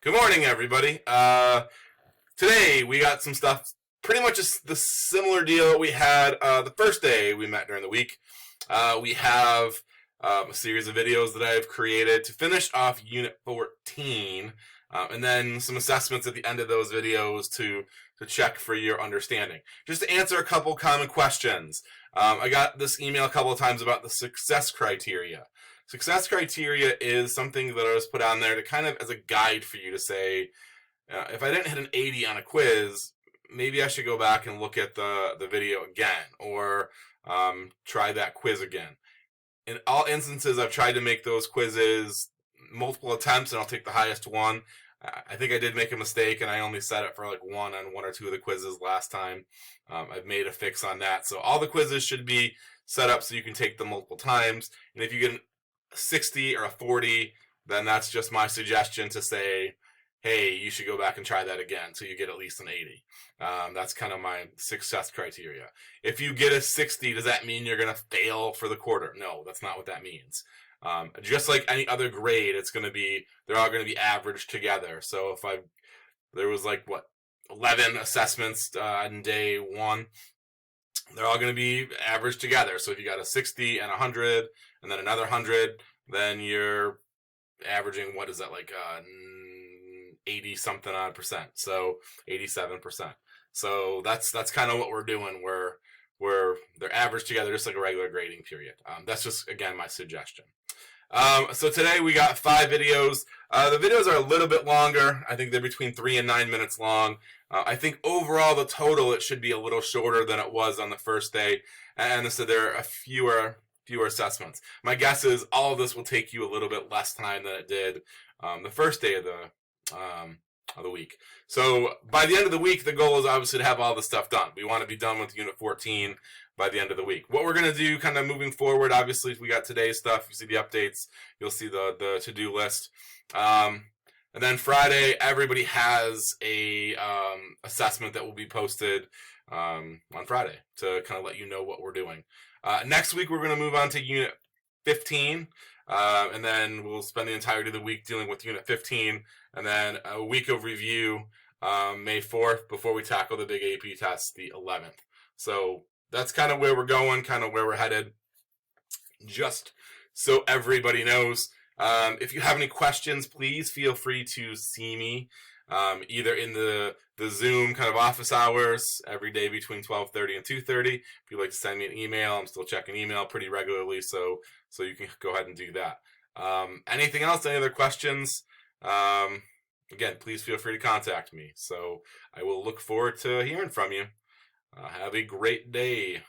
Good morning, everybody. Today we got some stuff, pretty much the similar deal that we had the first day we met during the week. We have a series of videos that I've created to finish off Unit 14, and then some assessments at the end of those videos to check for your understanding. Just to answer a couple common questions. I got this email a couple of times about the success criteria. Success criteria is something that I was put on there to kind of as a guide for you to say, if I didn't hit an 80 on a quiz, maybe I should go back and look at the video again, or try that quiz again. In all instances, I've tried to make those quizzes multiple attempts, and I'll take the highest one. I think I did make a mistake, and I only set it for like one on one or two of the quizzes last time. I've made a fix on that. So all the quizzes should be set up so you can take them multiple times. And if you get a 60 or a 40, then that's just my suggestion to say, hey, you should go back and try that again so you get at least an 80. That's kind of my success criteria. If you get a 60, does that mean you're going to fail for the quarter? No, that's not what that means. Just like any other grade, they're all going to be averaged together. So if there was 11 assessments on day one, they're all going to be averaged together. So if you got a 60 and 100 and then another 100, then you're averaging, 80 something odd percent. So 87%. So that's kind of what we're doing. They're averaged together just like a regular grading period. That's just, again, my suggestion. So today we got 5 videos. The videos are a little bit longer. I think they're between 3 and 9 minutes long. I think overall the total, it should be a little shorter than it was on the first day. And so there are fewer assessments. My guess is all of this will take you a little bit less time than it did the first day of the week. So by the end of the week, the goal is obviously to have all the stuff done. We want to be done with Unit 14 by the end of the week. What we're going to do kind of moving forward, obviously, if we got today's stuff, you see the updates, you'll see the to-do list. And then Friday, everybody has a assessment that will be posted on Friday to kind of let you know what we're doing. Next week, we're going to move on to Unit 15, and then we'll spend the entirety of the week dealing with Unit 15, and then a week of review May 4th before we tackle the big AP test, the 11th. So that's kind of where we're going, kind of where we're headed, just so everybody knows. If you have any questions, please feel free to see me either in the Zoom kind of office hours every day between 12:30 and 2:30. If you'd like to send me an email, I'm still checking email pretty regularly, so you can go ahead and do that. Anything else? Any other questions? Again, please feel free to contact me. So I will look forward to hearing from you. Have a great day.